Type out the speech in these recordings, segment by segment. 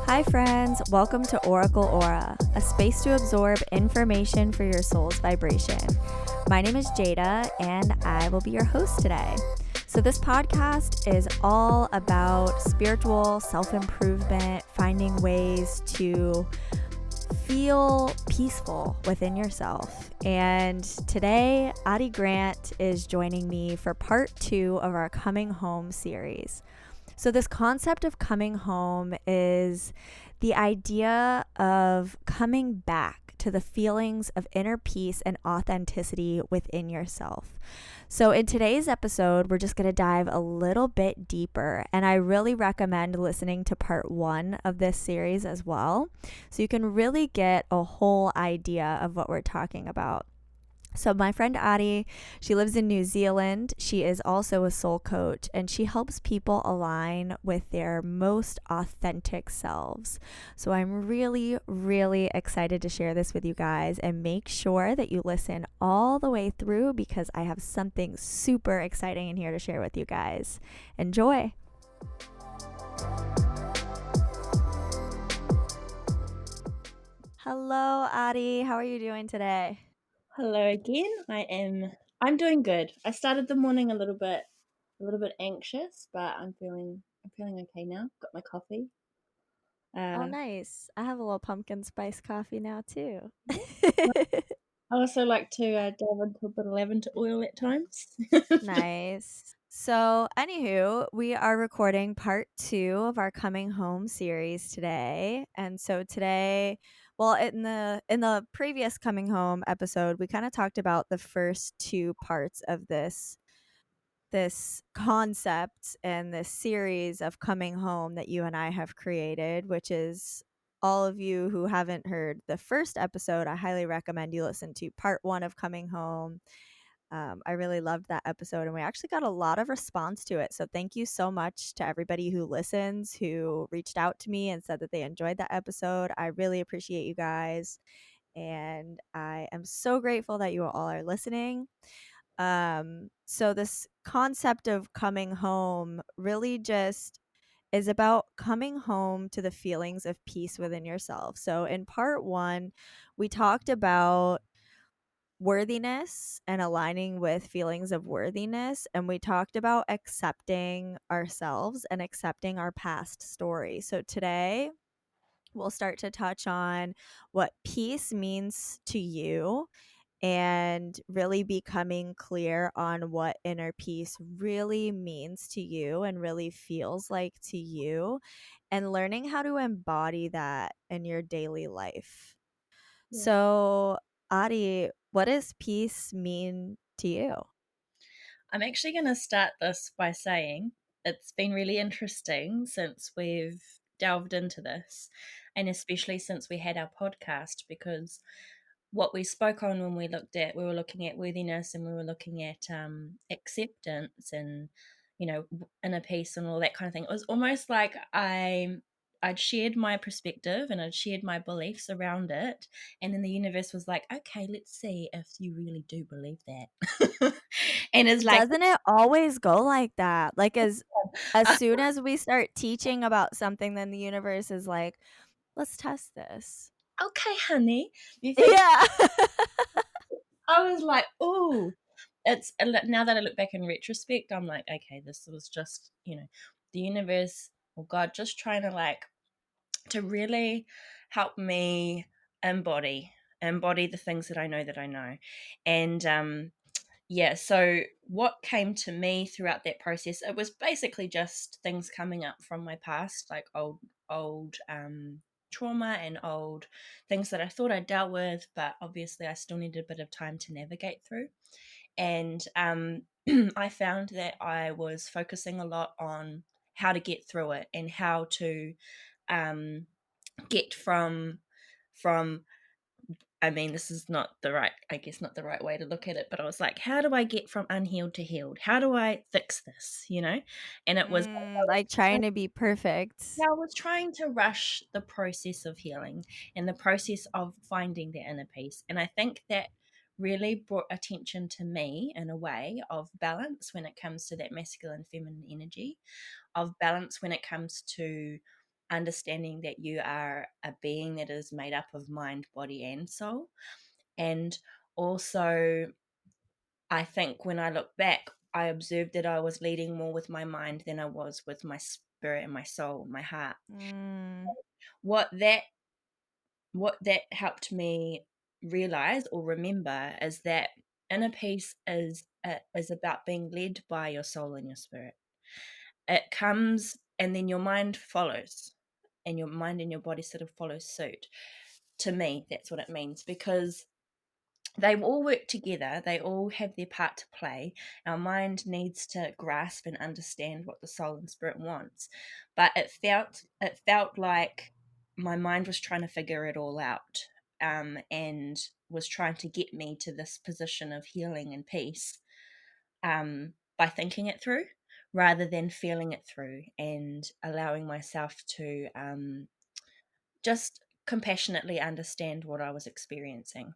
Hi, friends. Welcome to Oracle Aura, a space to absorb information for your soul's vibration. My name is Jada, and I will be your host today. So, this podcast is all about spiritual self improvement, finding ways to feel peaceful within yourself. And today, Ari Grant is joining me for part 2 of our Coming Home series. So, this concept of coming home is the idea of coming back to the feelings of inner peace and authenticity within yourself. So, in today's episode, we're just going to dive a little bit deeper, and I really recommend listening to part 1 of this series as well, so you can really get a whole idea of what we're talking about. So my friend Ari, she lives in New Zealand. She is also a soul coach, and she helps people align with their most authentic selves. So I'm really, really excited to share this with you guys, and make sure that you listen all the way through because I have something super exciting in here to share with you guys. Enjoy. Hello, Ari. How are you doing today? Hello again. I'm doing good. I started the morning a little bit anxious, but I'm feeling okay now. Got my coffee. Oh, Uh nice. I have a little pumpkin spice coffee now, too. I also like to delve into a bit of lavender oil at times. Nice. So, anywho, we are recording part 2 of our Coming Home series today. And so today, well, in the previous Coming Home episode, we kind of talked about the first 2 parts of this concept and this series of coming home that you and I have created, which is all of you who haven't heard the first episode, I highly recommend you listen to part 1 of Coming Home. I really loved that episode, and we actually got a lot of response to it. So thank you so much to everybody who listens, who reached out to me and said that they enjoyed that episode. I really appreciate you guys, and I am so grateful that you all are listening. So this concept of coming home really just is about coming home to the feelings of peace within yourself. So in part 1, we talked about worthiness and aligning with feelings of worthiness, and we talked about accepting ourselves and accepting our past story. So today we'll start to touch on what peace means to you and really becoming clear on what inner peace really means to you and really feels like to you, and learning how to embody that in your daily life. Yeah. So, Adi, what does peace mean to you? I'm actually going to start this by saying it's been really interesting since we've delved into this, and especially since we had our podcast, because what we spoke on when we were looking at worthiness, and we were looking at acceptance and inner peace and all that kind of thing. It was almost like I'd shared my perspective and I'd shared my beliefs around it, and then the universe was like, okay, let's see if you really do believe that. And it's like, Doesn't it always go like that? Like as soon as we start teaching about something, then the universe is like, let's test this. okay, honey, you think Yeah. I was like, oh, it's now that I look back in retrospect, I'm like, okay, this was just, the universe or God just trying to to really help me embody the things that I know. And yeah, so what came to me throughout that process, it was basically just things coming up from my past, like old trauma and old things that I thought I dealt with, but obviously I still needed a bit of time to navigate through. And I found that I was focusing a lot on how to get through it and how to um, get from I mean, this is not the right, I guess, not the right way to look at it, but I was like, how do I get from unhealed to healed? How do I fix this? And it was, Like trying to be perfect. yeah, I was trying to rush the process of healing and the process of finding the inner peace. And I think that really brought attention to me in a way of balance when it comes to that masculine feminine energy, of balance when it comes to understanding that you are a being that is made up of mind, body, and soul. And also, I think when I look back, I observed that I was leading more with my mind than I was with my spirit and my soul, my heart. Mm. What that what that helped me realize or remember is that inner peace is about being led by your soul and your spirit. It comes, and then your mind follows, and your mind and your body sort of follow suit. To me, that's what it means, because they all work together. They all have their part to play. Our mind needs to grasp and understand what the soul and spirit wants, but it felt like my mind was trying to figure it all out, and was trying to get me to this position of healing and peace, by thinking it through rather than feeling it through and allowing myself to, just compassionately understand what I was experiencing.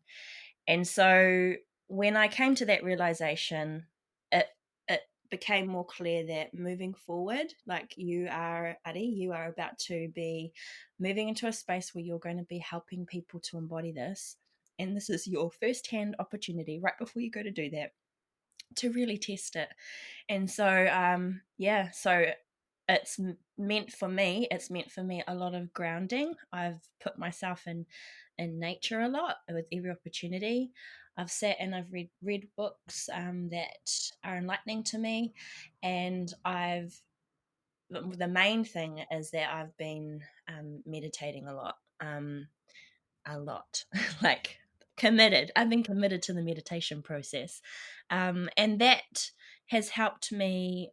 And so when I came to that realization, it it became more clear that moving forward, like you are, Ari, you are about to be moving into a space where you're going to be helping people to embody this. And this is your first hand opportunity right before you go to do that, to really test it. And so, yeah, so it's meant for me a lot of grounding. I've put myself in nature a lot with every opportunity. I've sat and I've read books, that are enlightening to me, and the main thing is that I've been, meditating a lot, like committed. I've been committed to the meditation process, and that has helped me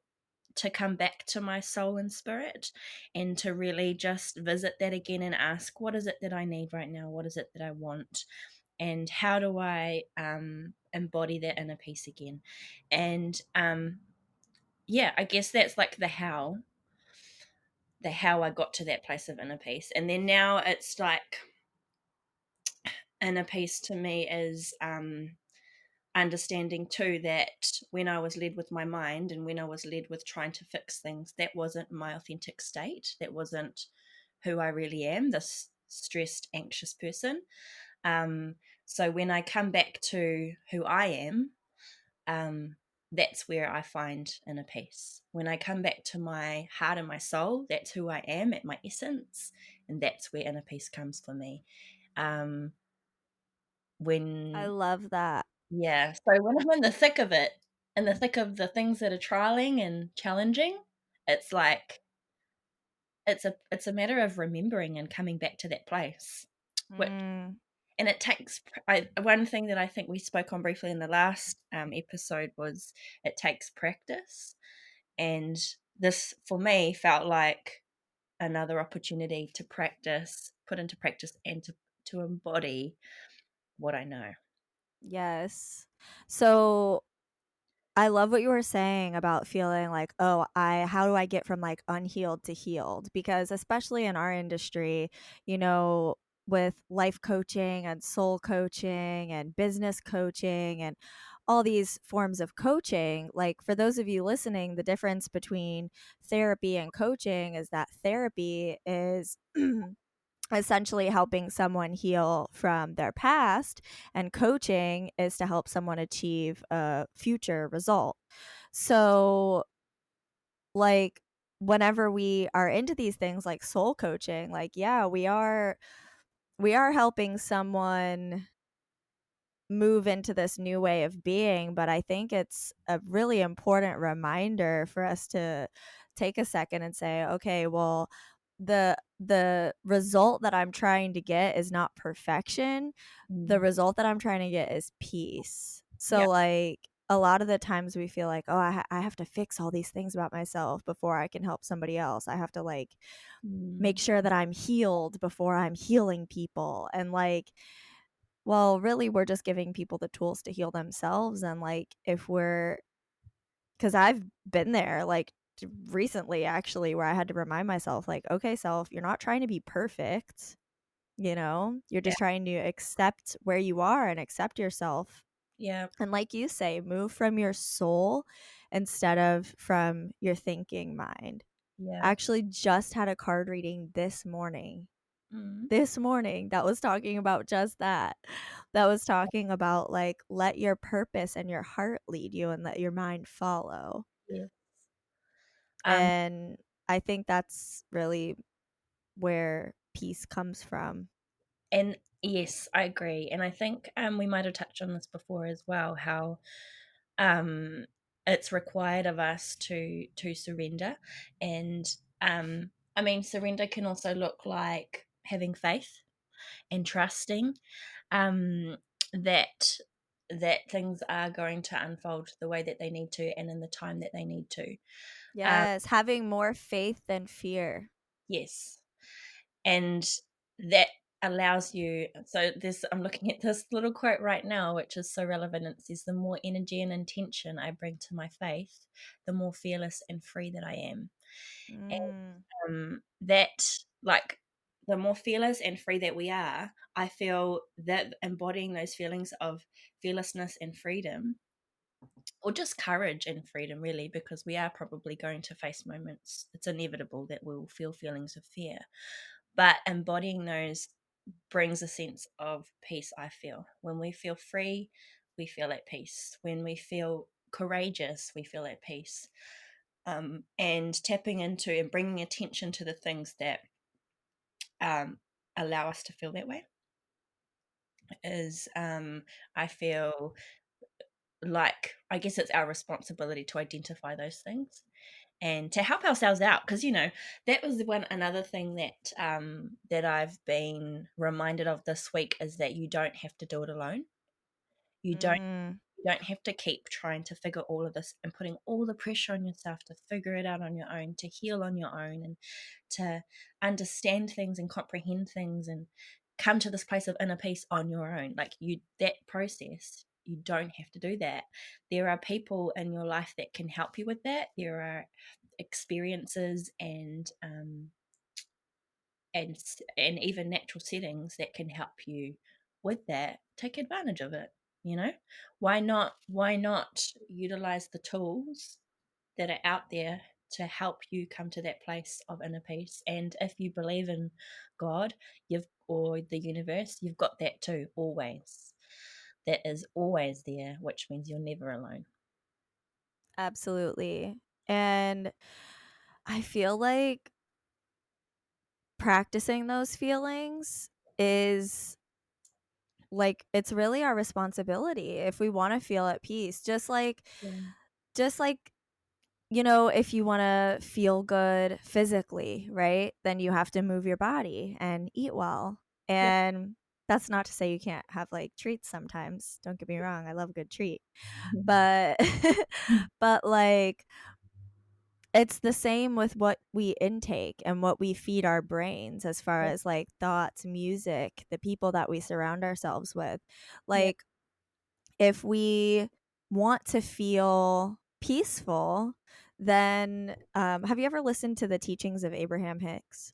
to come back to my soul and spirit, and to really just visit that again and ask, what is it that I need right now? What is it that I want? And how do I, embody that inner peace again? And, yeah, I guess that's like the how I got to that place of inner peace. And then now it's like inner peace to me is, understanding too that when I was led with my mind and when I was led with trying to fix things, that wasn't my authentic state. That wasn't who I really am, this stressed, anxious person. Um, so when I come back to who I am, um, that's where I find inner peace. When I come back to my heart and my soul, that's who I am at my essence, and that's where inner peace comes for me. Um, I when love that. Yeah, so when I'm in the thick of it, in the thick of the things that are trialing and challenging, it's like it's a matter of remembering and coming back to that place. What Mm. and it takes one thing that I think we spoke on briefly in the last, episode was it takes practice, and this for me felt like another opportunity to practice, put into practice, and to embody what I know. Yes. So I love what you were saying about feeling like, "Oh, I how do I get from, like, unhealed to healed?" Because especially in our industry, you know, with life coaching and soul coaching and business coaching and all these forms of coaching, like, for those of you listening, the difference between therapy and coaching is that therapy is essentially helping someone heal from their past, and coaching is to help someone achieve a future result. So, like, whenever we are into these things like soul coaching, like, yeah, we are helping someone move into this new way of being, but I think it's a really important reminder for us to take a second and say, okay, well, the result that I'm trying to get is not perfection. The Mm. result that I'm trying to get is peace. So Yep. like a lot of the times we feel like, oh, I have to fix all these things about myself before I can help somebody else. I have to like make Mm. sure that I'm healed before I'm healing people. And like, well, really, we're just giving people the tools to heal themselves. And like, if we're, because I've been there, like recently actually, where I had to remind myself, like, okay, self, you're not trying to be perfect, you're Yeah. just trying to accept where you are and accept yourself. Yeah. And like you say, move from your soul instead of from your thinking mind. Yeah. Actually just had a card reading this morning. Mm. This morning that was talking about just that. That was talking about, like, let your purpose and your heart lead you and let your mind follow. Yeah. Um, And I think that's really where peace comes from. and yes, I agree. And I think we might have touched on this before as well, how um, it's required of us to surrender. And I mean, surrender can also look like having faith and trusting um, that things are going to unfold the way that they need to and in the time that they need to. Um, Yes, having more faith than fear. yes, and that allows you. So this, I'm looking at this little quote right now, which is so relevant. It says, "The more energy and intention I bring to my faith, the more fearless and free that I am." Mm. That like the more fearless and free that we are, I feel that embodying those feelings of fearlessness and freedom, or just courage and freedom, really, because we are probably going to face moments, it's inevitable that we'll feel feelings of fear, but embodying those brings a sense of peace. I feel when we feel free, we feel at peace. When we feel courageous, we feel at peace. And tapping into and bringing attention to the things that um, allow us to feel that way is, I feel like, I guess it's our responsibility to identify those things and to help ourselves out, because that was one another thing that that I've been reminded of this week, is that you don't have to do it alone. You don't Mm. you don't have to keep trying to figure all of this and putting all the pressure on yourself to figure it out on your own, to heal on your own, and to understand things and comprehend things and come to this place of inner peace on your own. Like, that process, you don't have to do that. There are people in your life that can help you with that. There are experiences and even natural settings that can help you with that. Take advantage of it. you know why not utilize the tools that are out there to help you come to that place of inner peace? And if you believe in God, you've or the universe, you've got that too, always. That is always there, which means you're never alone. Absolutely. And I feel like practicing those feelings is like it's really our responsibility if we want to feel at peace. Yeah. Just like if you want to feel good physically, right? Then you have to move your body and eat well. Yep. And that's not to say you can't have like treats sometimes. Don't get me wrong, I love a good treat. Mhm. But but like it's the same with what we intake and what we feed our brains as far Yep. as like thoughts, music, the people that we surround ourselves with. Yep. Like if we want to feel peaceful, then have you ever listened to the teachings of Abraham Hicks?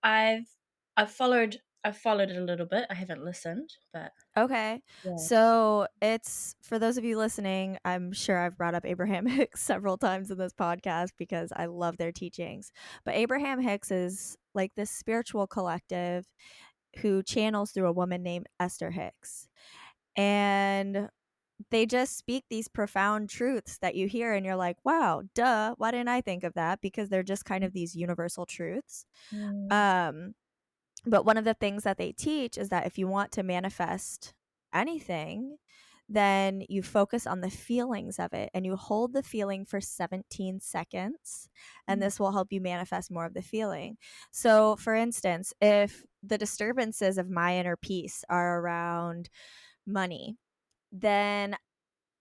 I've I've followed it a little bit. I haven't listened, but Okay. yes. So it's for those of you listening, I'm sure I've brought up Abraham Hicks several times in this podcast because I love their teachings. But Abraham Hicks is like this spiritual collective who channels through a woman named Esther Hicks. And they just speak these profound truths that you hear and you're like, wow, duh, why didn't I think of that? Because they're just kind of these universal truths. Mm, Um, but one of the things that they teach is that if you want to manifest anything, then you focus on the feelings of it and you hold the feeling for 17 seconds, and mm, this will help you manifest more of the feeling. So, for instance, if the disturbances of my inner peace are around money, then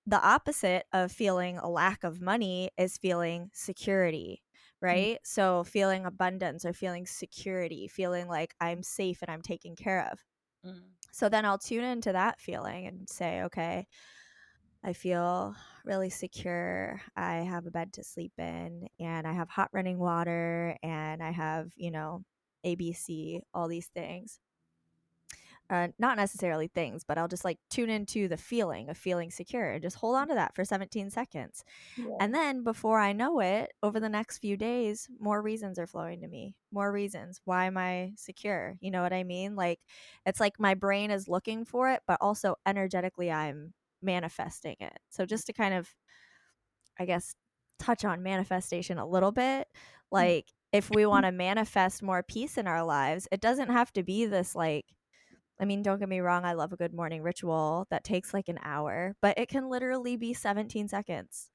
the opposite of feeling a lack of money is feeling security, mm, right? So feeling abundance or feeling security, feeling like I'm safe and I'm taken care of. mm, So then I'll tune into that feeling and say, okay, I feel really secure. I have a bed to sleep in and I have hot running water and I have, ABC, all these things. not necessarily things, but I'll just like tune into the feeling of feeling secure and just hold on to that for 17 seconds. Yeah. And then before I know it, over the next few days, more reasons are flowing to me. More reasons. Why am I secure? You know what I mean? Like, it's like my brain is looking for it, but also energetically I'm manifesting it. So just to kind of, I guess, touch on manifestation a little bit, Yeah. like if we want to manifest more peace in our lives, it doesn't have to be this like, I mean, don't get me wrong, I love a good morning ritual that takes like an hour, but it can literally be 17 seconds.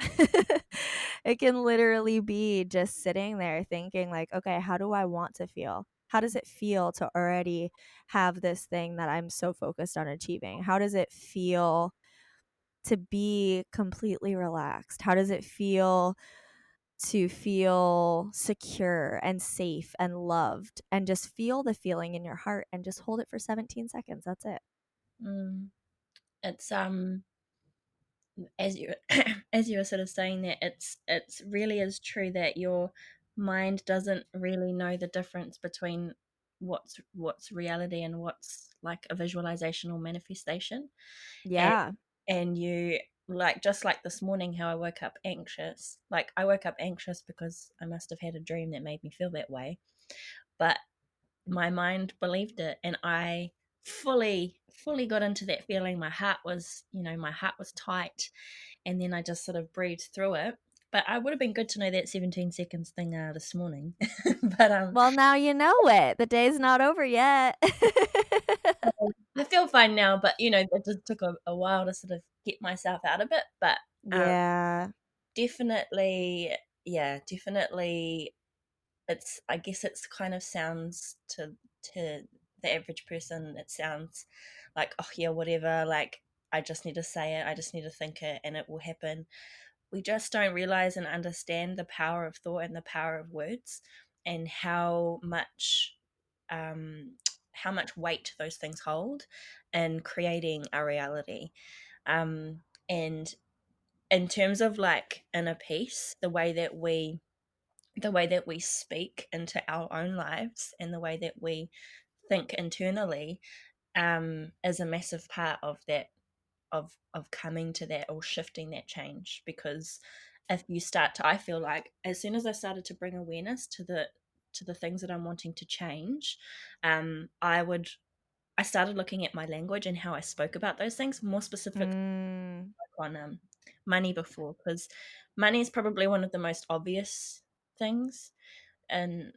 It can literally be just sitting there thinking, like, okay, how do I want to feel? How does it feel to already have this thing that I'm so focused on achieving? How does it feel to be completely relaxed? How does it feel to feel secure and safe and loved and just feel the feeling in your heart and just hold it for 17 seconds? That's it. Mm. It's as you as you were sort of saying that, it's really is true that your mind doesn't really know the difference between what's reality and what's like a visualization or manifestation. and Yeah. and you, like, just like this morning, how I woke up anxious. Like, I woke up anxious because I must have had a dream that made me feel that way, but my mind believed it, and I fully got into that feeling. My heart was tight, and then I just sort of breathed through it. But I would have been good to know that 17 seconds thing this morning. But Well, now you know it. The day's not over yet. I feel fine now. But it just took a while to sort of get myself out of it. But um, Yeah. definitely, yeah, definitely. I guess it's kind of sounds to the average person, it sounds like, oh yeah, whatever. Like, I just need to say it. I just need to think it, and it will happen. We just don't realize and understand the power of thought and the power of words, and um, how much weight those things hold in creating our reality. And in terms of like inner peace, the way that we speak into our own lives and the way that we think internally, is a massive part of that, of coming to that or shifting that change. Because if you start to, I feel like as soon as I started to bring awareness to the things that I'm wanting to change, um I started looking at my language and how I spoke about those things, more specific Mm, on money before, because money is probably one of the most obvious things and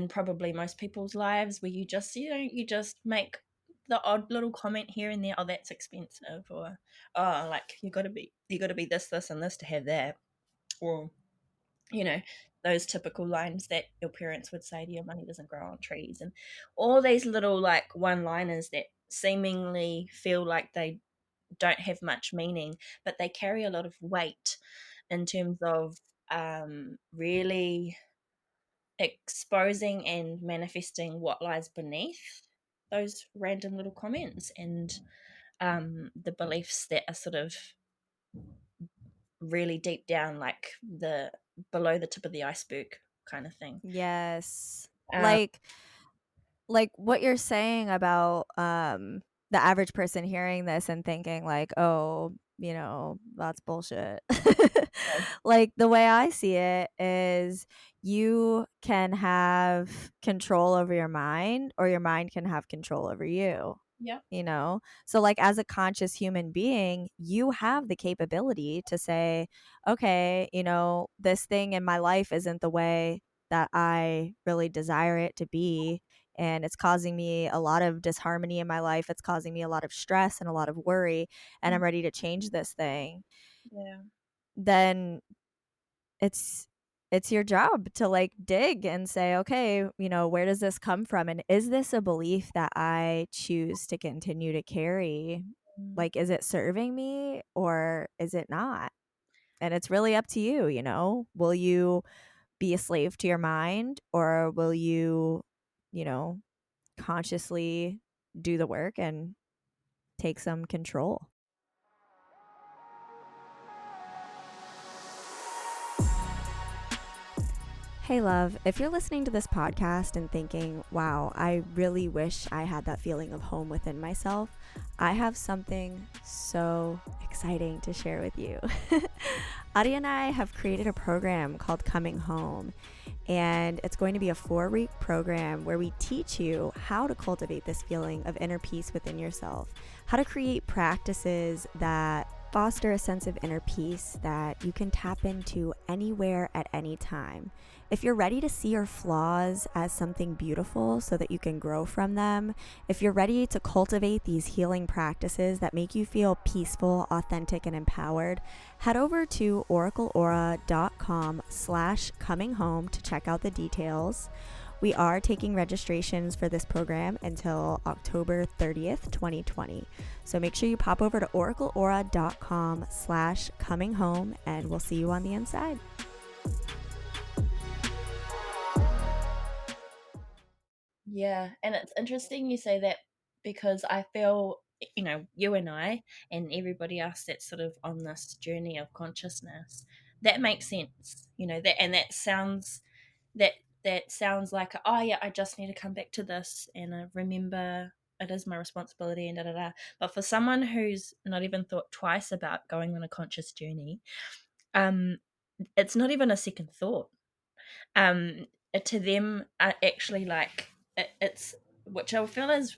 probably most people's lives, where you just make the odd little comment here and there. Oh, that's expensive. Or, oh, like, you got to be this and this to have that. Or, you know those typical lines that your parents would say to you: money doesn't grow on trees. And all these little like one liners that seemingly feel like they don't have much meaning, but they carry a lot of weight in terms of really exposing and manifesting what lies beneath those random little comments, and the beliefs that are sort of really deep down, like the below the tip of the iceberg kind of thing. yes. Um, Like what you're saying about the average person hearing this and thinking like, "Oh, that's bullshit." Like the way I see it is you can have control over your mind or your mind can have control over you. yeah. So like as a conscious human being, you have the capability to say, okay, this thing in my life isn't the way that I really desire it to be, and it's causing me a lot of disharmony in my life. It's causing me a lot of stress and a lot of worry, and I'm ready to change this thing. Yeah. Then it's your job to like dig and say, okay, where does this come from, and is this a belief that I choose to continue to carry? Mm. Like, is it serving me or is it not? And it's really up to you. Will you be a slave to your mind, or will you you know consciously do the work and take some control? Hey, love, if you're listening to this podcast and thinking, wow, I really wish I had that feeling of home within myself, I have something so exciting to share with you. Ari and I have created a program called Coming Home, and it's going to be a 4-week program where we teach you how to cultivate this feeling of inner peace within yourself, how to create practices that foster a sense of inner peace that you can tap into anywhere at any time. If you're ready to see your flaws as something beautiful so that you can grow from them, if you're ready to cultivate these healing practices that make you feel peaceful, authentic, and empowered, head over to oracleaura.com/coming home to check out the details. We are taking registrations for this program until October 30th, 2020. So make sure you pop over to oracleaura.com/coming home and we'll see you on the inside. Yeah, and it's interesting you say that because I feel, you and I and everybody else that's sort of on this journey of consciousness, that makes sense, that that sounds like, oh yeah, I just need to come back to this and I remember it is my responsibility and da da da. But for someone who's not even thought twice about going on a conscious journey, um, it's not even a second thought. um to them, actually, like, it's, which I feel is,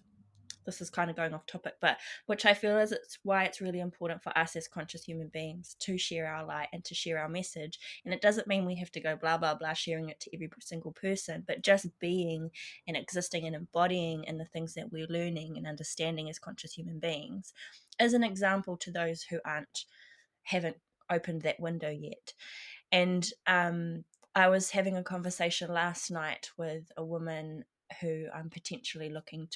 this is kind of going off topic, but which I feel is, it's why it's really important for us as conscious human beings to share our light and to share our message. And it doesn't mean we have to go blah blah blah sharing it to every single person, but just being and existing and embodying in the things that we're learning and understanding as conscious human beings is an example to those who haven't opened that window yet. And I was having a conversation last night with a woman who I'm potentially looking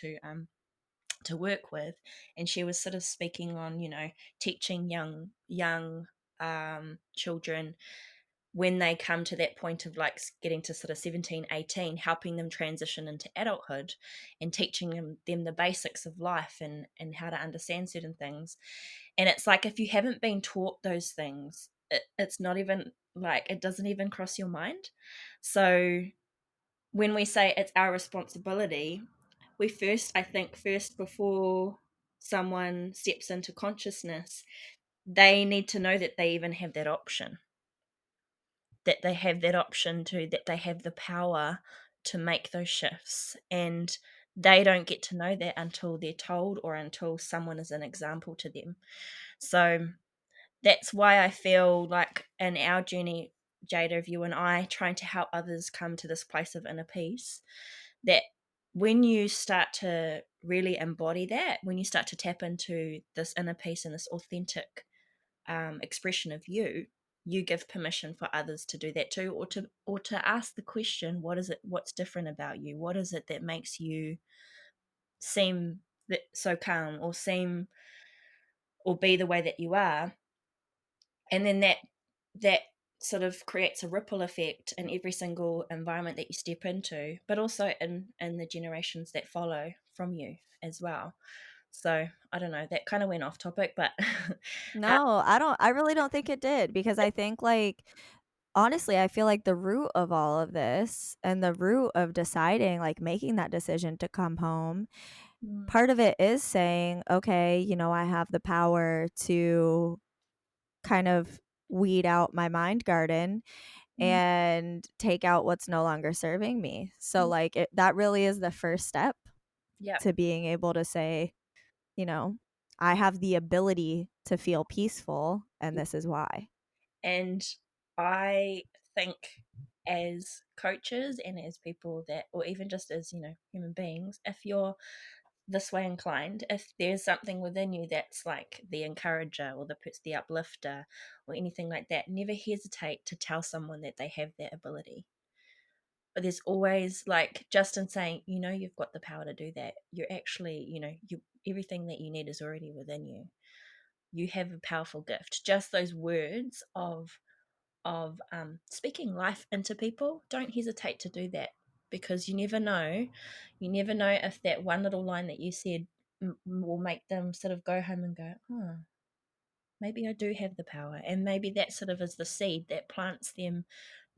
to work with, and she was sort of speaking on, teaching young children when they come to that point of like getting to sort of 17, 18, helping them transition into adulthood and teaching them the basics of life and how to understand certain things. And it's like, if you haven't been taught those things, it's not even like, it doesn't even cross your mind. So when we say it's our responsibility, we first, I think, first before someone steps into consciousness, they need to know that they even have that option, that they have the power to make those shifts. And they don't get to know that until they're told or until someone is an example to them. So that's why I feel like in our journey, Jada, of you and I trying to help others come to this place of inner peace, that when you start to really embody that, when you start to tap into this inner peace and this authentic expression of you, you give permission for others to do that too, or to ask the question, what is it? What's different about you? What is it that makes you seem so calm, or seem, or be the way that you are? And then that sort of creates a ripple effect in every single environment that you step into, but also in the generations that follow from you as well. So I don't know, that kind of went off topic, but No, I really don't think it did because I think like honestly, I feel like the root of all of this and the root of deciding like making that decision to come home, mm, part of it is saying, okay, I have the power to kind of weed out my mind garden mm, and take out what's no longer serving me. So like that really is the first step yeah. to being able to say, you know, I have the ability to feel peaceful and this is why. And I think, as coaches and as people that, or even just as, human beings, if you're this way inclined, if there's something within you that's like the encourager or the uplifter or anything like that, never hesitate to tell someone that they have that ability. But there's always, like, just in saying, you've got the power to do that, you're actually, you, everything that you need is already within you. You have a powerful gift. Just those words of speaking life into people, don't hesitate to do that, because you never know if that one little line that you said will make them sort of go home and go, oh, maybe I do have the power. And maybe that sort of is the seed that plants them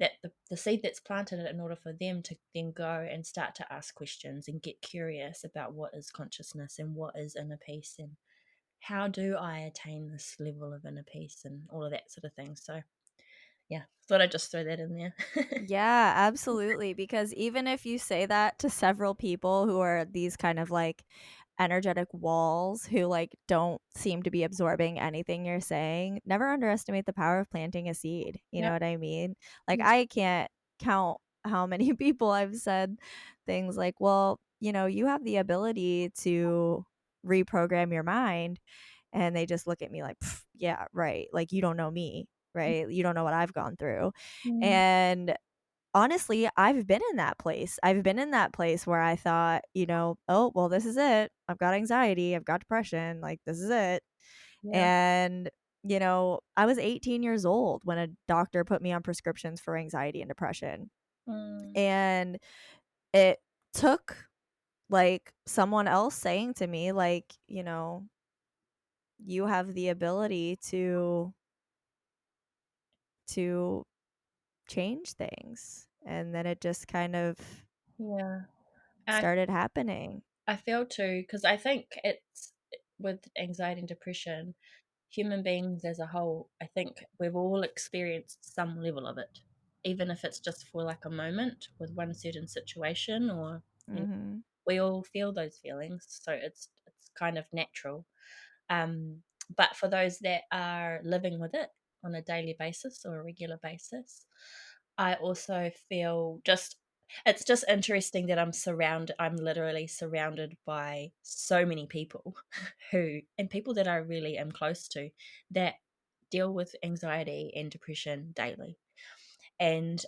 that the seed that's planted in order for them to then go and start to ask questions and get curious about what is consciousness and what is inner peace and how do I attain this level of inner peace and all of that sort of thing. So yeah, thought I'd just throw that in there. Yeah, absolutely. Because even if you say that to several people who are these kind of like energetic walls who like don't seem to be absorbing anything you're saying, never underestimate the power of planting a seed. You know Yep. what I mean? Like, Yeah. I can't count how many people I've said things like, well, you have the ability to reprogram your mind. And they just look at me like, "Pff, yeah, right. Like, you don't know me, right? You don't know what I've gone through." Mm, And honestly, I've been in that place. I've been in that place where I thought, "Oh, well, this is it. I've got anxiety, I've got depression, like, this is it." yeah. And, I was 18 years old when a doctor put me on prescriptions for anxiety and depression. Mm, And it took, like, someone else saying to me, like, "You have the ability to change things." And then it just kind of yeah. I started happening. I feel too because I think it's with anxiety and depression, human beings as a whole, I think we've all experienced some level of it, even if it's just for like a moment with one certain situation, or Mhm. we all feel those feelings, so it's kind of natural. But for those that are living with it on a daily basis or a regular basis, I also feel just it's just interesting that I'm literally surrounded by so many people and people that I really am close to that deal with anxiety and depression daily. And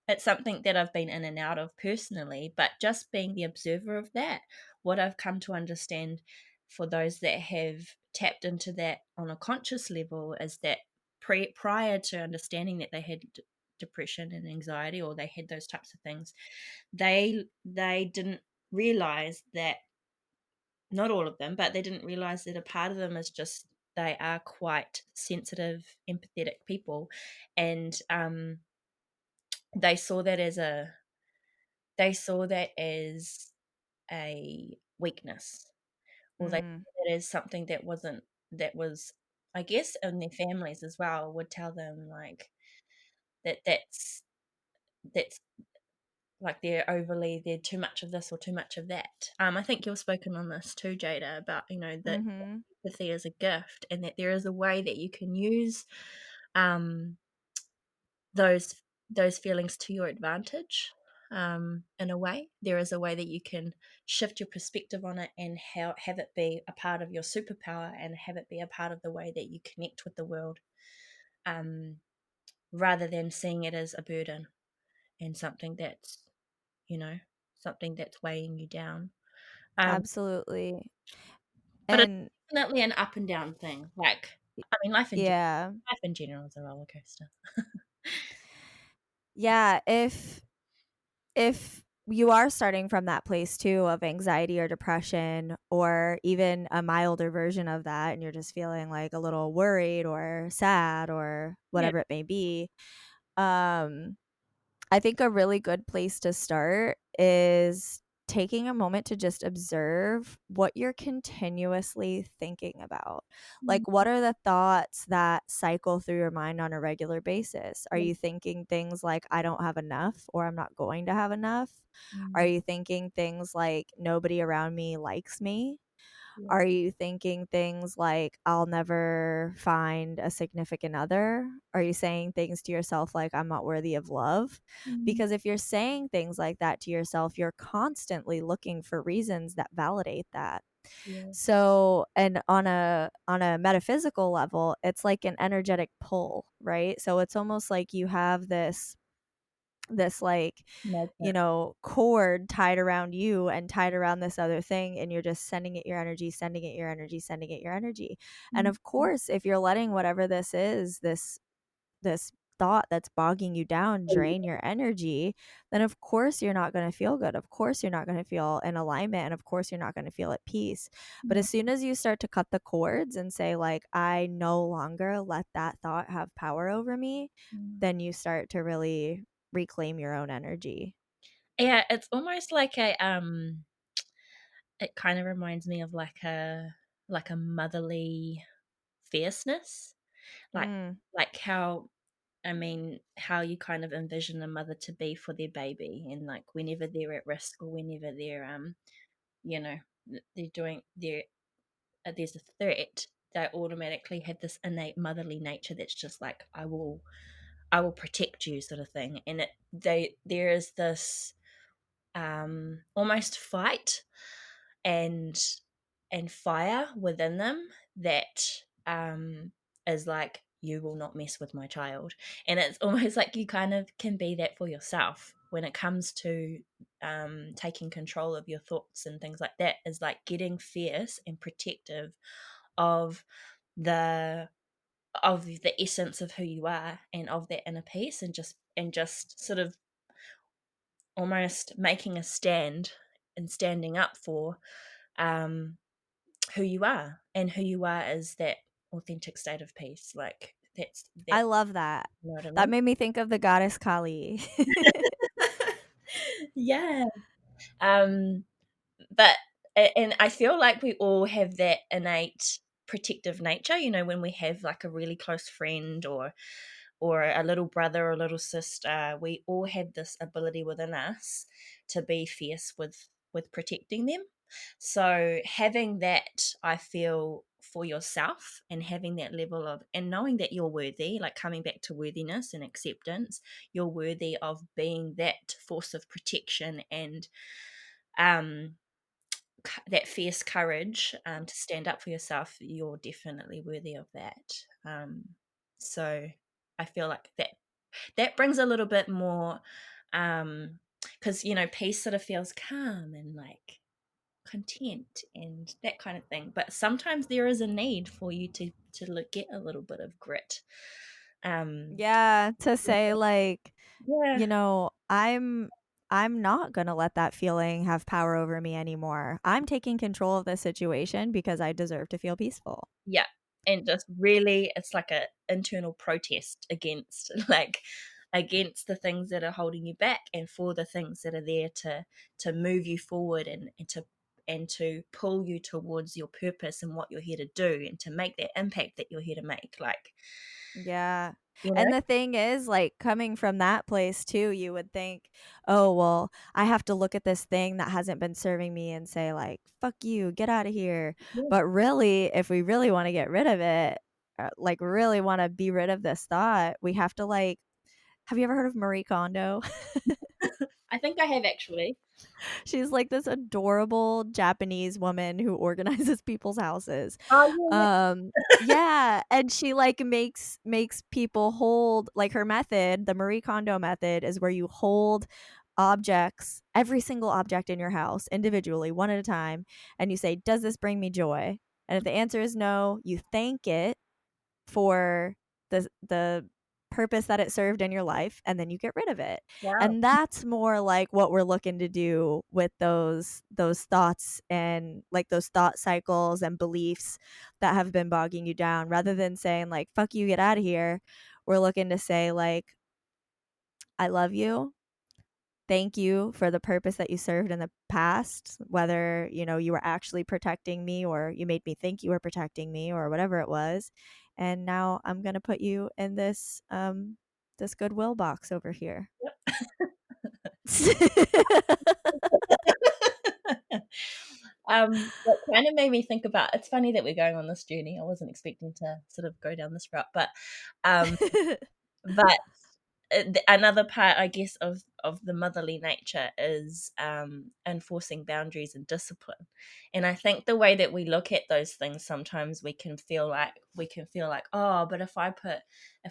it's something that I've been in and out of personally, but just being the observer of that, what I've come to understand for those that have tapped into that on a conscious level is that prior to understanding that they had depression and anxiety, or they had those types of things, they didn't realize that, not all of them, but they didn't realize that a part of them is just they are quite sensitive, empathetic people, and they saw that as a they saw that as a weakness, or they Mm. saw that as something that was, I guess, in their families as well, would tell them like that's like they're too much of this or too much of that. I think you've spoken on this too, Jada, about that Mhm. empathy is a gift, and that there is a way that you can use um those those feelings to your advantage. In a way, there is a way that you can shift your perspective on it and have it be a part of your superpower, and have it be a part of the way that you connect with the world, um, rather than seeing it as a burden and you know something that's weighing you down. um, Absolutely. but it's And definitely an up and down thing. Like, y I mean, yeah. life in general is a roller coaster. Yeah, if you are starting from that place too of anxiety or depression or even a milder version of that and you're just feeling like a little worried or sad or Yeah. whatever it may be, um I think a really good place to start is taking a moment to just observe what you're continuously thinking about. Mm, Like, what are the thoughts that cycle through your mind on a regular basis? Are yeah. you thinking things like, I don't have enough or I'm not going to have enough? Are Mm, you thinking things like, nobody around me likes me? yeah. Are you thinking things like, I'll never find a significant other? Are you saying things to yourself like, I'm not worthy of love? Mm, Because if you're saying things like that to yourself, you're constantly looking for reasons that validate that. yes. So, and on a metaphysical level, it's like an energetic pull, right? So it's almost like you have this like Magnet. cord tied around you and tied around this other thing and you're just sending it your energy, sending it your energy, sending it your energy. And Mm, of course, if you're letting whatever this is, this thought that's bogging you down drain your energy, then of course you're not going to feel good. Of course you're not going to feel in alignment. And of course you're not going to feel at peace. But Mm, as soon as you start to cut the cords and say, like, I no longer let that thought have power over me, mm. then you start to really reclaim your own energy. Yeah, it's almost like a it kind of reminds me of like a motherly fierceness, like Mm. how I mean, how you kind of envision a mother to be for their baby, and like whenever they're at risk or whenever they're you know they're doing there's a threat, they automatically have this innate motherly nature that's just like I will protect you sort of thing, and there is this almost fight and fire within them that is like, you will not mess with my child. And it's almost like you kind of can be that for yourself when it comes to taking control of your thoughts and things like that, is like getting fierce and protective of the the essence of who you are and of that inner peace, and just sort of almost making a stand and standing up for um who you are, and who you are is that authentic state of peace. Like that's that, I love that. you know what I That mean? made me think of the goddess Kali. Yeah. um but and I feel like we all have that innate protective nature, when we have like a really close friend or a little brother or a little sister. We all have this ability within us to be fierce with protecting them. So having that, I feel, for yourself, and having that level of, and knowing that you're worthy, like coming back to worthiness and acceptance, you're worthy of being that force of protection, and um that fierce courage, to stand up for yourself. You're definitely worthy of that. So I feel like that brings a little bit more, because peace sort of feels calm and like content and that kind of thing, but sometimes there is a need for you get a little bit of grit. um Yeah, to say like, yeah, I'm not going to let that feeling have power over me anymore. I'm taking control of the situation because I deserve to feel peaceful. yeah, and just really, it's like a internal protest against like against the things that are holding you back, and for the things that are there to move you forward, and to pull you towards your purpose and what you're here to do, and to make that impact that you're here to make, like, Yeah. you know And the thing is, like, coming from that place too, you would think, oh, well, I have to look at this thing that hasn't been serving me and say, like, fuck you, get out of here. yeah, But really, if we really want to get rid of it, like, really want to be rid of this thought, we have to, like, have you ever heard of Marie Kondo? I think I have actually. She's like this adorable Japanese woman who organizes people's houses. Oh Yeah, and she like makes people hold like her method, the Marie Kondo method is where you hold objects, every single object in your house individually, one at a time, and you say, "Does this bring me joy?" And if the answer is no, you thank it for the purpose that it served in your life, and then you get rid of it. wow. And that's more like what we're looking to do with those thoughts and like those thought cycles and beliefs that have been bogging you down, rather than saying like fuck you, get out of here. We're looking to say like, I love you, thank you for the purpose that you served in the past, whether you were actually protecting me or you made me think you were protecting me or whatever it was. And now I'm going to put you in this goodwill box over here. That kind of made me think about, it's funny that we're going on this journey. I wasn't expecting to sort of go down this route, um, but another part, I guess, of the motherly nature is enforcing boundaries and discipline. And I think the way that we look at those things, sometimes we can feel like, oh, but if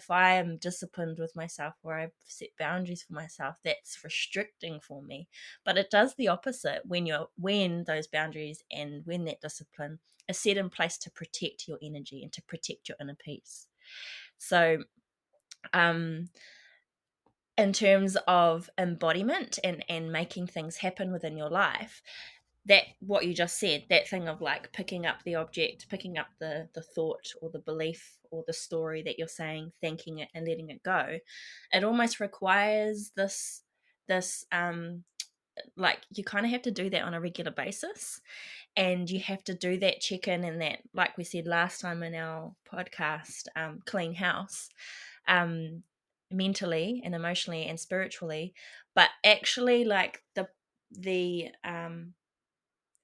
I am disciplined with myself, or I set boundaries for myself, that's restricting for me. But it does the opposite when those boundaries and when that discipline is set in place to protect your energy and to protect your inner peace. So um in terms of embodiment and making things happen within your life, that what you just said, that thing of like picking up the object, picking up the thought or the belief or the story that you're saying, thanking it and letting it go, it almost requires this like you kind of have to do that on a regular basis, and you have to do that check in, and that, like we said last time in our podcast, clean house, um mentally and emotionally and spiritually. But actually, like the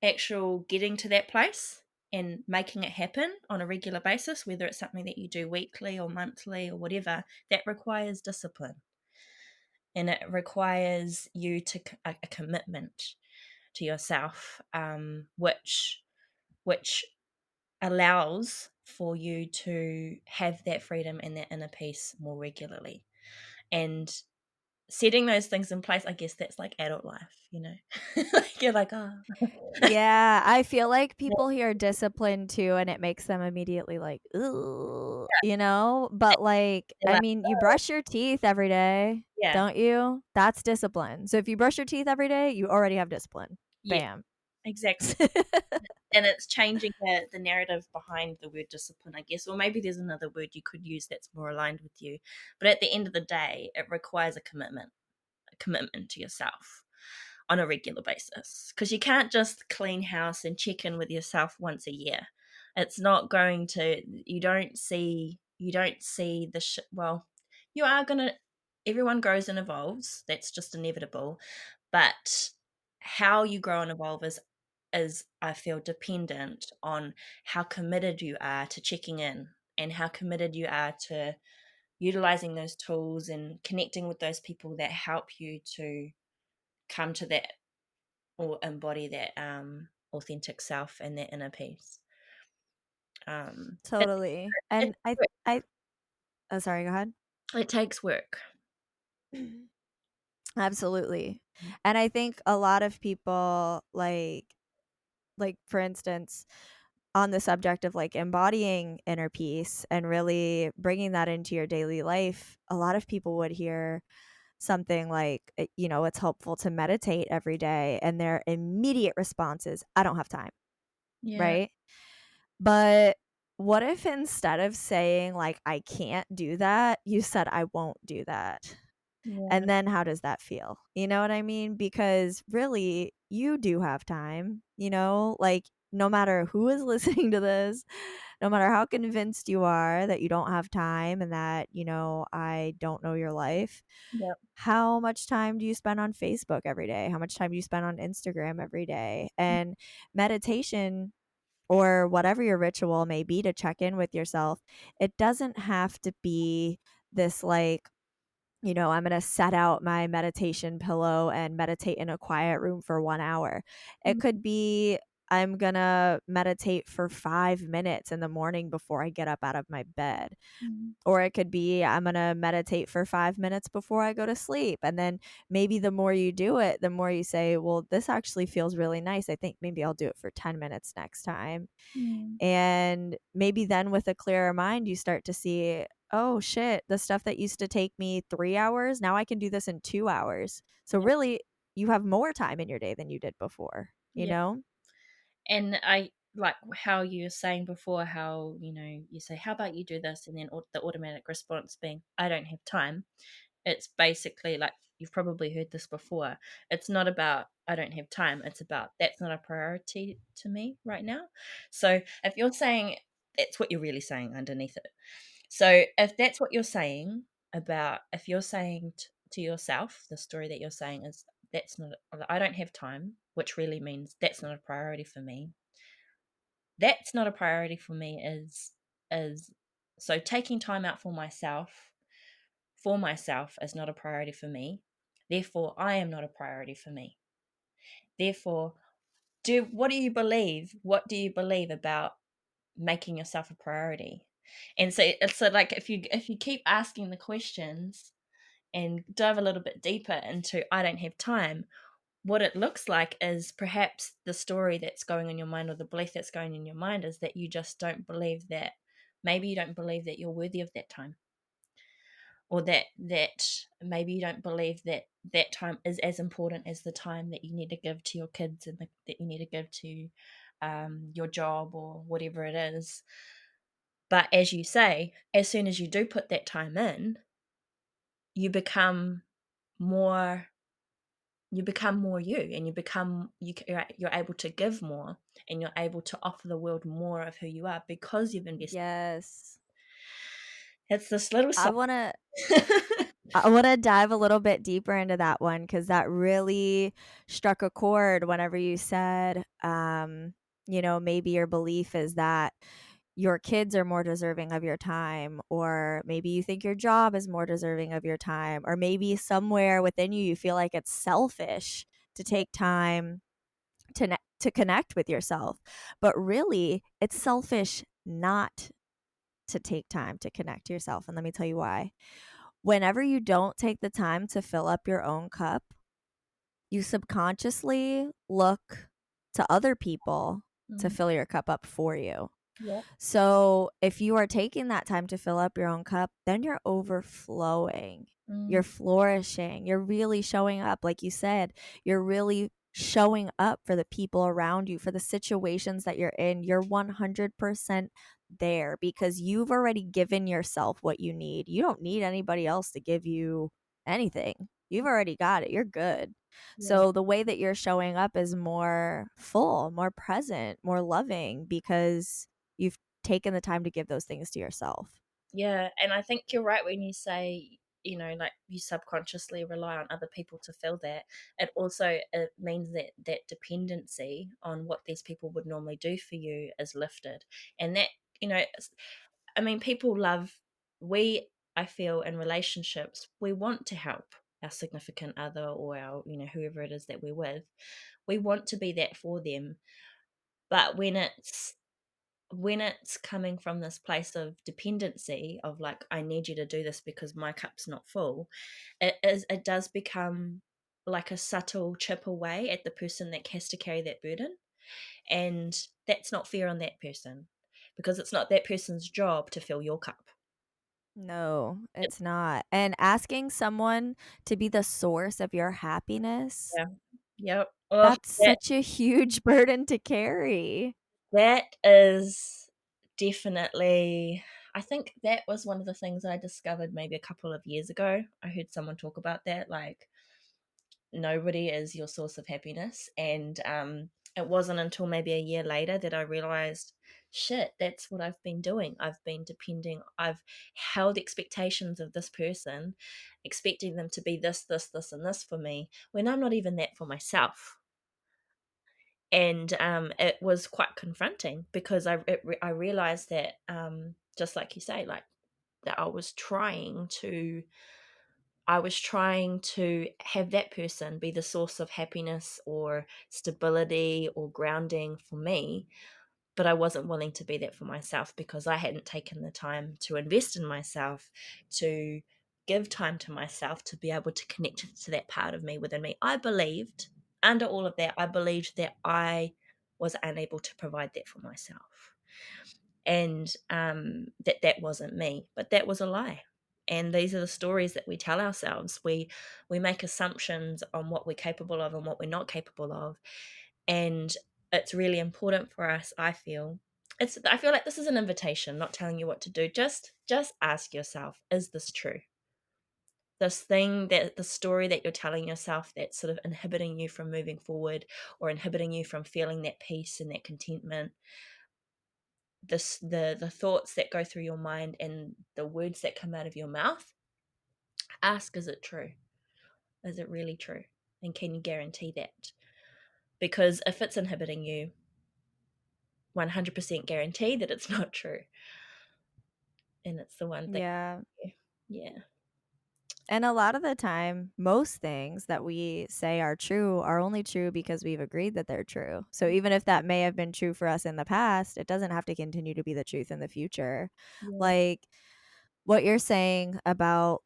actual getting to that place and making it happen on a regular basis, whether it's something that you do weekly or monthly or whatever, that requires discipline, and it requires you to a commitment to yourself, which allows for you to have that freedom and that inner peace more regularly. And setting those things in place, I guess that's like adult life, you know. Like you're like, oh, Yeah, I feel like people hear discipline too, and it makes them immediately like, "Ooh," you know? But, like, they're I like, mean, you brush your teeth every day, yeah, don't you? That's discipline. So if you brush your teeth every day, you already have discipline. yeah, Bam. exactly. And it's changing the narrative behind the word discipline, I guess, or maybe there's another word you could use that's more aligned with you. But at the end of the day, it requires a commitment to yourself on a regular basis, because you can't just clean house and check in with yourself once a year. It's not going to, you don't see well, you are going to, everyone grows and evolves, that's just inevitable. But how you grow and evolve is, I feel, dependent on how committed you are to checking in, and how committed you are to utilizing those tools and connecting with those people that help you to come to that or embody that authentic self and that inner peace. It, Totally. it, And I oh, sorry, go ahead. it takes work. Absolutely. And I think a lot of people, for instance, on the subject of, like, embodying inner peace and really bringing that into your daily life, a lot of people would hear something like, it's helpful to meditate every day, and their immediate response is, "I don't have time," Yeah, right? But what if instead of saying, like, "I can't do that," you said, "I won't do that?" yeah, And then how does that feel? You know what I mean? Because really, you do have time, like, no matter who is listening to this, no matter how convinced you are that you don't have time and that, I don't know your life, yep, how much time do you spend on Facebook every day? How much time do you spend on Instagram every day? And meditation, or whatever your ritual may be to check in with yourself, it doesn't have to be this, like, I'm going to set out my meditation pillow and meditate in a quiet room for 1 hour. It mm, could be, I'm going to meditate for 5 minutes in the morning before I get up out of my bed. mm, Or it could be, I'm going to meditate for 5 minutes before I go to sleep. And then maybe the more you do it, the more you say, well, this actually feels really nice. I think maybe I'll do it for 10 minutes next time. mm, And maybe then with a clearer mind, you start to see, oh shit, the stuff that used to take me 3 hours, now I can do this in 2 hours. So yeah, really, you have more time in your day than you did before, you yeah. know? And I like how you were saying before, how you say, how about you do this, and then the automatic response being, I don't have time. It's basically like, you've probably heard this before. It's not about I don't have time. It's about that's not a priority to me right now. So if you're saying, that's what you're really saying underneath it. So if that's what you're saying, about if you're saying to yourself, the story that you're saying is, that's not, I don't have time, which really means that's not a priority for me. That's not a priority for me is so taking time out for myself is not a priority for me. Therefore, I am not a priority for me. Therefore, what do you believe? What do you believe about making yourself a priority? And so it's so, like, if you keep asking the questions and dive a little bit deeper into I don't have time, what it looks like is perhaps the story that's going in your mind, or the belief that's going in your mind, is that you just don't believe that, maybe you don't believe that you're worthy of that time, or that maybe you don't believe that that time is as important as the time that you need to give to your kids and that you need to give to your job or whatever it is. But as you say, as soon as you do put that time in, you become more you, and you're able to give more, and you're able to offer the world more of who you are because you've invested. Yes. It's this little I side. wanna I wanna dive a little bit deeper into that one because that really struck a chord whenever you said, maybe your belief is that your kids are more deserving of your time, or maybe you think your job is more deserving of your time, or maybe somewhere within you, you feel like it's selfish to take time to connect with yourself. But really, it's selfish not to take time to connect to yourself. And let me tell you why. Whenever you don't take the time to fill up your own cup, you subconsciously look to other people to Mm, fill your cup up for you. yeah. So, if you are taking that time to fill up your own cup, then you're overflowing. Mm, You're flourishing. You're really showing up. Like you said, you're really showing up for the people around you, for the situations that you're in. You're 100% there because you've already given yourself what you need. You don't need anybody else to give you anything. You've already got it. You're good. yeah. So the way that you're showing up is more full, more present, more loving because you've taken the time to give those things to yourself. Yeah, and I think you're right when you say, like you subconsciously rely on other people to fill that. It means that that dependency on what these people would normally do for you is lifted. And that, I mean, people love, I feel in relationships, we want to help our significant other or our, whoever it is that we're with. We want to be that for them. But when it's coming from this place of dependency of like, I need you to do this because my cup's not full, it does become like a subtle chip away at the person that has to carry that burden. And that's not fair on that person, because it's not that person's job to fill your cup. No, It, it's not. And asking someone to be the source of your happiness, yeah. Yep. Oh, that's such a huge burden to carry. that is definitely, I think that was one of the things I discovered maybe a couple of years ago. I heard someone talk about that, like, nobody is your source of happiness. And it wasn't until maybe a year later that I realized, shit, that's what I've been doing. I've held expectations of this person, expecting them to be this, and this for me, when I'm not even that for myself. And it was quite confronting because I realized that, just like you say, like, that I was trying to have that person be the source of happiness or stability or grounding for me, but I wasn't willing to be that for myself because I hadn't taken the time to invest in myself, to give time to myself, to be able to connect to that part of me within me. Under all of that, I believed that I was unable to provide that for myself, and that wasn't me, but that was a lie. And these are the stories that we tell ourselves. We make assumptions on what we're capable of and what we're not capable of. And it's really important for us, I feel like this is an invitation, not telling you what to do. Just ask yourself, is this true? This thing, that the story that you're telling yourself, that's sort of inhibiting you from moving forward or inhibiting you from feeling that peace and that contentment, the thoughts that go through your mind and the words that come out of your mouth, ask, is it true? Is it really true? And can you guarantee that? Because if it's inhibiting you, 100% guarantee that it's not true. And it's the one thing. Yeah. Yeah. And a lot of the time, most things that we say are true are only true because we've agreed that they're true. So even if that may have been true for us in the past, it doesn't have to continue to be the truth in the future. Yeah. Like what you're saying about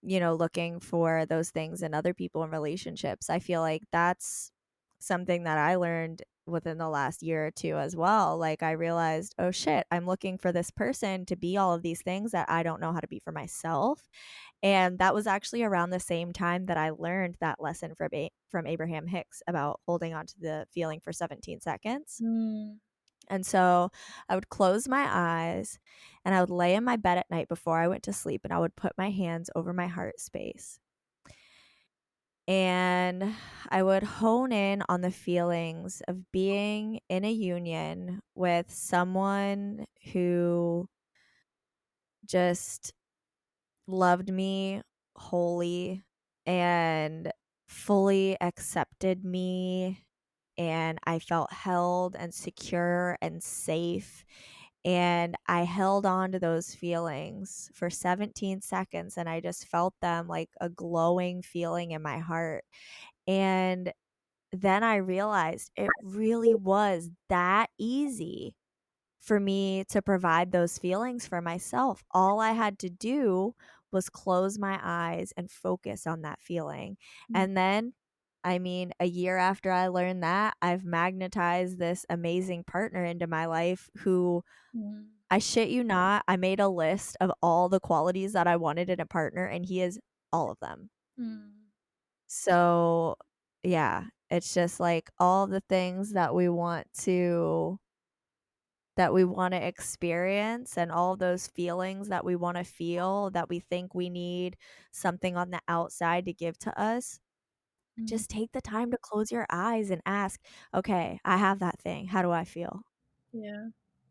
looking for those things in other people in relationships. I feel like that's something that I learned within the last year or two as well. Like, I realized, oh shit, I'm looking for this person to be all of these things that I don't know how to be for myself. And that was actually around the same time that I learned that lesson from Abraham Hicks about holding on to the feeling for 17 seconds. Mm. And so I would close my eyes and I would lay in my bed at night before I went to sleep, and I would put my hands over my heart space. And I would hone in on the feelings of being in a union with someone who just loved me wholly and fully accepted me, and I felt held and secure and safe, and I held on to those feelings for 17 seconds, and I just felt them like a glowing feeling in my heart. And then I realized it really was that easy for me to provide those feelings for myself. All I had to do was close my eyes and focus on that feeling. Mm. And then, I mean, a year after I learned that, I've magnetized this amazing partner into my life who, Mm. I shit you not, I made a list of all the qualities that I wanted in a partner, and he is all of them. Mm. So, yeah, it's just like all the things that we want to experience, and all those feelings that we want to feel, that we think we need something on the outside to give to us. Mm. Just take the time to close your eyes and ask, okay, I have that thing. How do I feel? Yeah.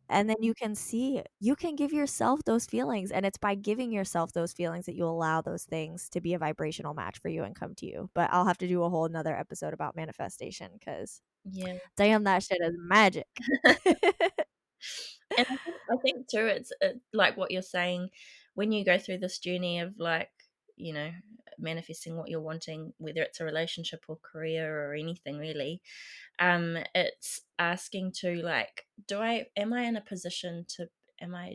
And then you can see, you can give yourself those feelings. And it's by giving yourself those feelings that you allow those things to be a vibrational match for you and come to you. But I'll have to do a whole nother episode about manifestation because Yeah. damn, that shit is magic. And I think too, it's like what you're saying, when you go through this journey of like, you know, manifesting what you're wanting, whether it's a relationship or career or anything really, it's asking to like, am I in a position to,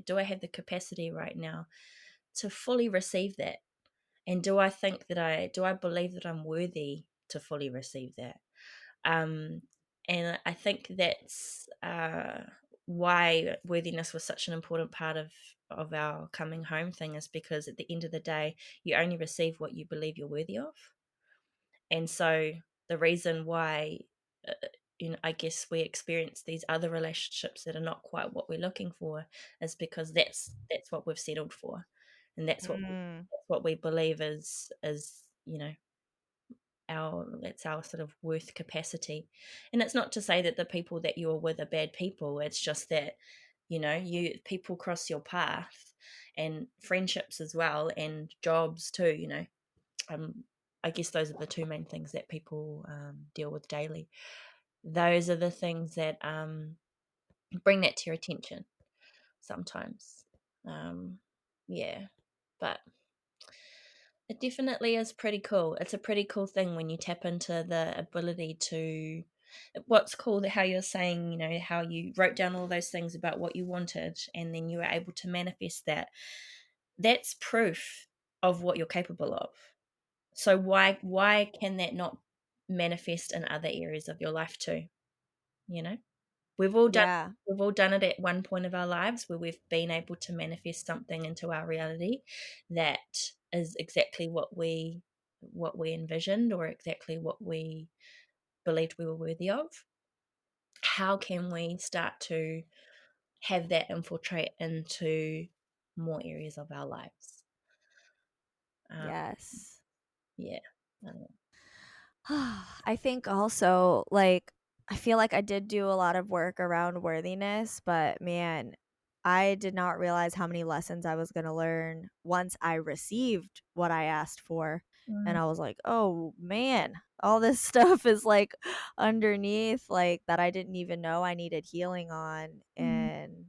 do I have the capacity right now to fully receive that? And do I believe that I'm worthy to fully receive that? Um, and I think that's why worthiness was such an important part of our coming home thing, is because at the end of the day, you only receive what you believe you're worthy of. And so the reason why, uh, I guess we experience these other relationships that are not quite what we're looking for, is because that's what we've settled for, and Mm, that's what we believe is our that's our sort of worth capacity. And it's not to say that the people that you're with are bad people, it's just that, you people cross your path, and friendships as well, and jobs too. um I guess those are the two main things that people deal with daily. Those are the things that bring that to your attention sometimes. Yeah, but it definitely is pretty cool. It's a pretty cool thing when you tap into the ability to, what's cool, how you're saying, how you wrote down all those things about what you wanted and then you were able to manifest that. That's proof of what you're capable of. So why can that not manifest in other areas of your life too? You know? We've all done yeah. we've all done it at one point of our lives where we've been able to manifest something into our reality that is exactly what we envisioned, or exactly what we believed we were worthy of. How can we start to have that infiltrate into more areas of our lives? Um, Yes. yeah. I don't know. I think also, like, I feel like I did do a lot of work around worthiness, but man, I did not realize how many lessons I was going to learn once I received what I asked for. Mm. And I was like, oh man, all this stuff is like underneath, like that I didn't even know I needed healing on. Mm. And,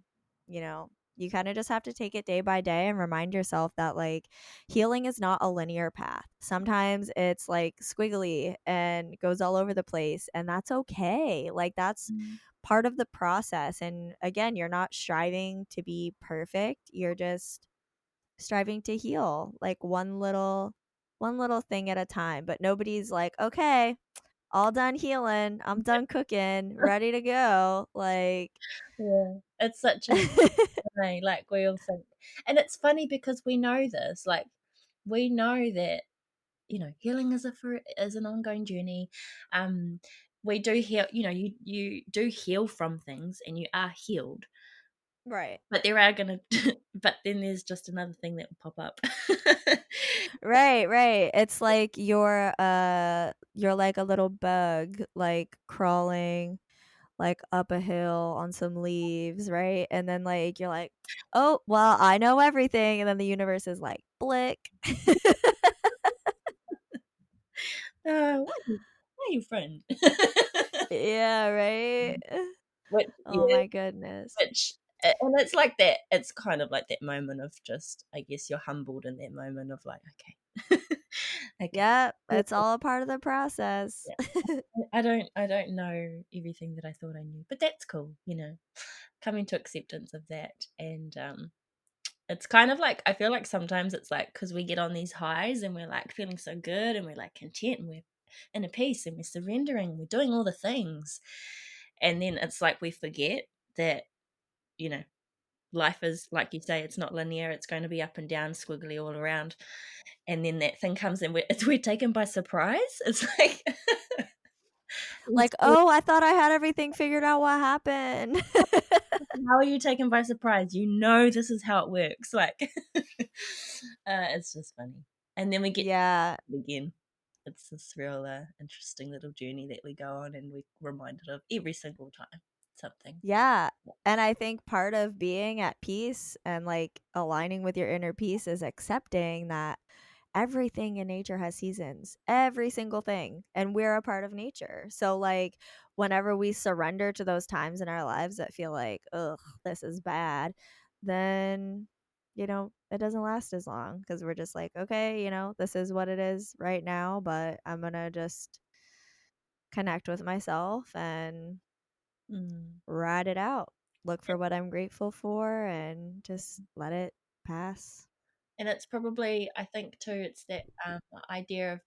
you kind of just have to take it day by day and remind yourself that, like, healing is not a linear path. Sometimes it's like squiggly and goes all over the place, and that's okay. Like, that's Mm. part of the process. And again, you're not striving to be perfect. You're just striving to heal, like one little thing at a time. But nobody's like, okay, all done healing, I'm done cooking, ready to go, like Yeah, it's such a way, like, we all think and it's funny because we know this, like, we know that, healing is an ongoing journey. Um, we do heal you do heal from things and you are healed, Right. but there are gonna but then there's just another thing that will pop up. Right, right. It's like you're like a little bug, like, crawling, like, up a hill on some leaves, right? And then, like, you're like, "Oh, well, I know everything," and then the universe is like, "Blick." Why are you friend? Yeah, right? Which Oh yeah, my goodness. which and it's like that it's kind of like that moment of just I guess you're humbled in that moment of like, "Okay. Okay. Yep, Yeah, it's all a part of the process. yeah. I don't know everything that I thought I knew, but that's cool, coming to acceptance of that, and, it's kind of like I feel like sometimes it's like because we get on these highs and we're, like, feeling so good and we're, like, content and we're in a peace and we're surrendering, we're doing all the things, and then it's like we forget that, you know life is like you say, it's not linear, it's going to be up and down, squiggly all around. And then that thing comes and we're taken by surprise. It's like Like, "Oh, I thought I had everything figured out, what happened?" how are you taken by surprise? You know this is how it works. Like it's just funny. And then we get Yeah. again. It's this real interesting little journey that we go on and we're reminded of every single time something. Yeah, and I think part of being at peace and, like, aligning with your inner peace is accepting that everything in nature has seasons, every single thing, and we're a part of nature. So, like, whenever we surrender to those times in our lives that feel like, "Ugh, this is bad," then, it doesn't last as long because 'cause we're just like, "Okay, this is what it is right now, but I'm gonna just connect with myself and Mm. ride it out. Look for what I'm grateful for and just let it pass." And it's probably, I think too, it's that idea of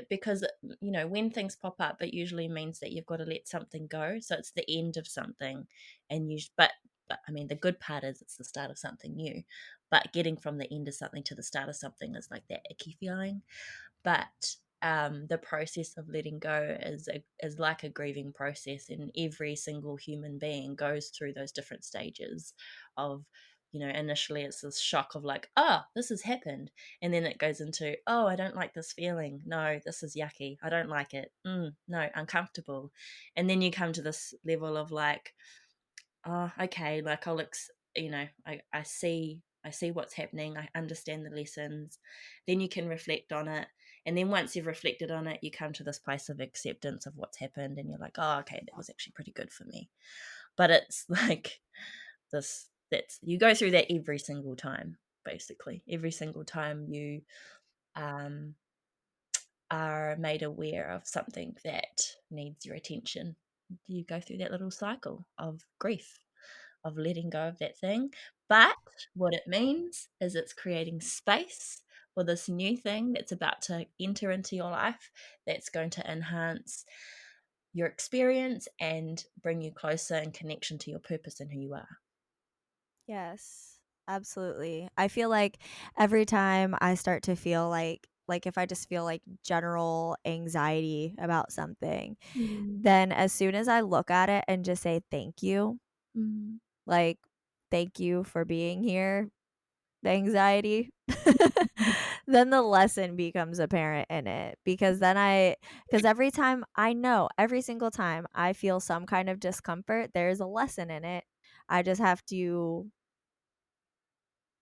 because when things pop up it usually means that you've got to let something go, so it's the end of something. And but I mean the good part is it's the start of something new, but getting from the end of something to the start of something is like that icky feeling. But the process of letting go is like a grieving process, and every single human being goes through those different stages of, initially it's this shock of like, oh, this has happened, and then it goes into, oh, I don't like this feeling, no, this is yucky, I don't like it, no, uncomfortable, and then you come to this level of like, oh, okay, like I see what's happening, I understand the lessons. Then you can reflect on it. And then once you've reflected on it, you come to this place of acceptance of what's happened and you're like, oh, okay, that was actually pretty good for me. But it's like that's you go through that every single time, basically. Every single time you um are made aware of something that needs your attention. You go through that little cycle of grief, of letting go of that thing. But what it means is it's creating space for this new thing that's about to enter into your life that's going to enhance your experience and bring you closer in connection to your purpose and who you are. Yes, absolutely. I feel like every time I start to feel like if I just feel like general anxiety about something, Mm, then as soon as I look at it and just say thank you, mm, like thank you for being here, the anxiety, then the lesson becomes apparent in it because every time I know, every single time I feel some kind of discomfort, there's a lesson in it. I just have to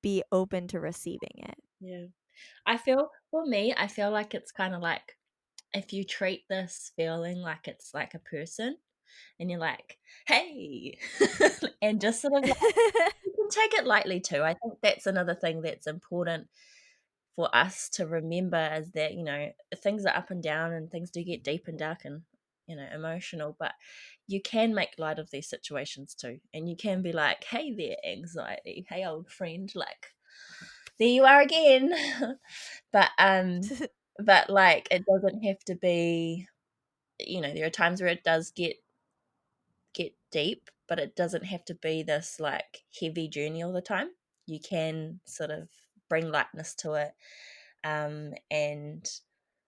be open to receiving it. yeah. For me, I feel like it's kind of like if you treat this feeling like it's like a person and you're like, hey, and just sort of like, you can take it lightly too. I think that's another thing that's important for us to remember is that, things are up and down and things do get deep and dark and, emotional, but you can make light of these situations too. And you can be like, hey there, anxiety. Hey, old friend, like, there you are again. but, like, it doesn't have to be. there are times where it does get deep, but it doesn't have to be this like heavy journey all the time. You can sort of bring lightness to it, and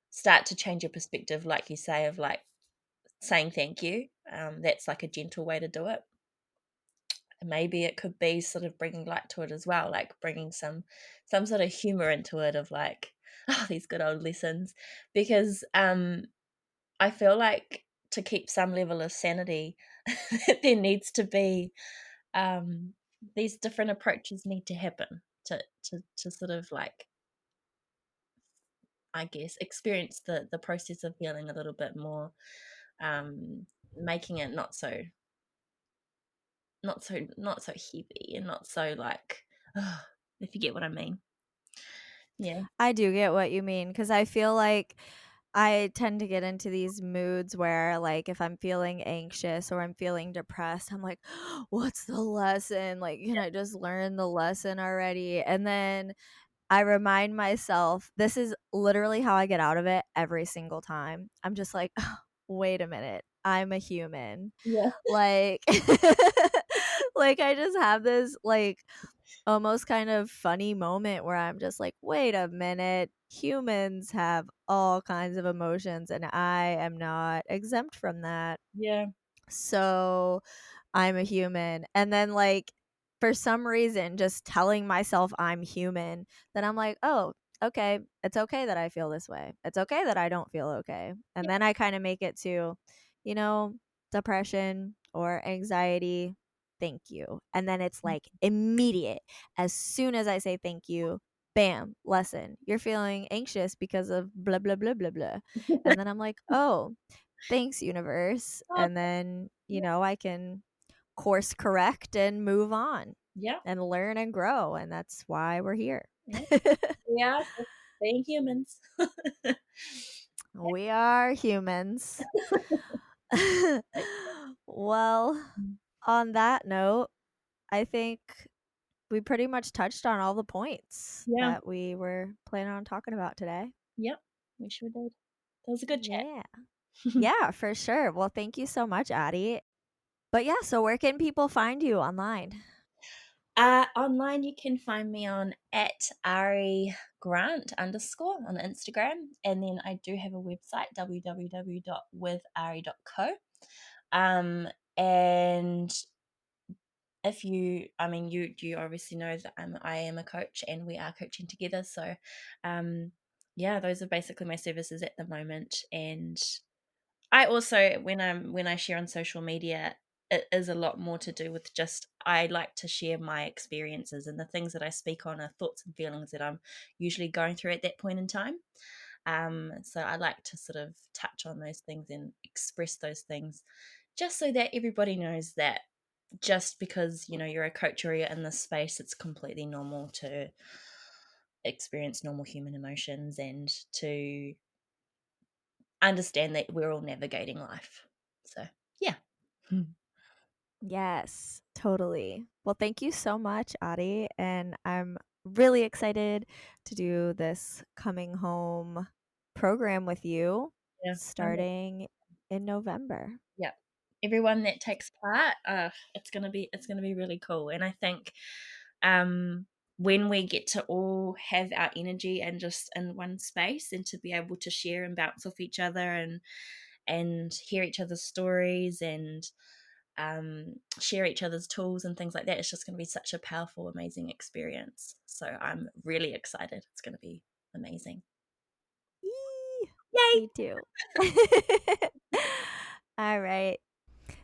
start to change your perspective, like you say, of like saying thank you. That's like a gentle way to do it. Maybe it could be sort of bringing light to it as well, like bringing some sort of humor into it of like, oh, these good old lessons, because I feel like to keep some level of sanity, there needs to be um, these different approaches need to happen to sort of like, I guess, experience the process of healing a little bit more, making it not so heavy and not so like, ugh, if you get what I mean. Yeah. I do get what you mean because I feel like I tend to get into these moods where, like, if I'm feeling anxious or I'm feeling depressed, I'm like, what's the lesson? Like, can I just learn the lesson already? And then I remind myself, this is literally how I get out of it every single time. I'm just like, wait a minute. I'm a human. Yeah. Like, like I just have this, like, almost kind of funny moment where I'm just like, wait a minute. Humans have all kinds of emotions, and I am not exempt from that. Yeah. So I'm a human. And then, like, for some reason, just telling myself I'm human, then I'm like, oh, okay. It's okay that I feel this way. It's okay that I don't feel okay. And Yeah. then I kind of make it to, you know, depression or anxiety. Thank you. And then it's like immediate. As soon as I say thank you, bam, lesson. You're feeling anxious because of blah, blah, blah, blah, blah. And then I'm like, oh, thanks, universe. Oh, And then, yeah. I can course correct and move on Yeah. and learn and grow. And that's why we're here. Yeah. We are just being humans. We are humans. Well, on that note, I think we pretty much touched on all the points Yeah. that we were planning on talking about today. Yep. We sure did. That was a good chat. Yeah. Yeah, for sure. Well, thank you so much, Addie. But yeah, so where can people find you online? Online, you can find me on at Ari Grant underscore on Instagram. And then I do have a website, www.withari.co. And if you obviously know that I am a coach and we are coaching together. So, yeah, those are basically my services at the moment. And I also, when I share on social media, it is a lot more to do with just I like to share my experiences, and the things that I speak on are thoughts and feelings that I'm usually going through at that point in time. So I like to sort of touch on those things and express those things, just so that everybody knows that just because you're a coach or you're in this space, it's completely normal to experience normal human emotions and to understand that we're all navigating life. So, yeah. Yes, totally. Well, thank you so much, Adi. And I'm really excited to do this coming home program with you Yeah. starting in November. Yeah. Everyone that takes part, it's gonna be really cool. And I think when we get to all have our energy and just in one space and to be able to share and bounce off each other and hear each other's stories and share each other's tools and things like that, it's just going to be such a powerful, amazing experience. So I'm really excited. It's going to be amazing. Yee! Yay! Me too. All right.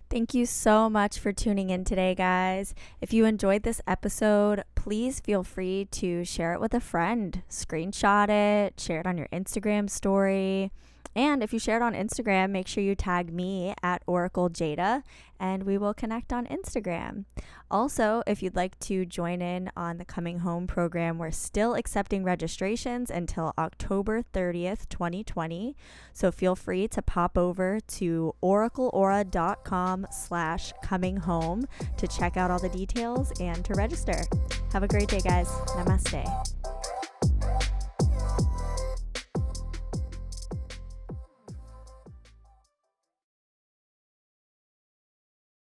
Thank you so much for tuning in today, guys. If you enjoyed this episode, please feel free to share it with a friend, screenshot it, share it on your Instagram story. And if you share it on Instagram, make sure you tag me at Oracle Jada and we will connect on Instagram. Also, if you'd like to join in on the Coming Home program, we're still accepting registrations until October 30th, 2020. So feel free to pop over to oracleaura.com/coming home to check out all the details and to register. Have a great day, guys. Namaste.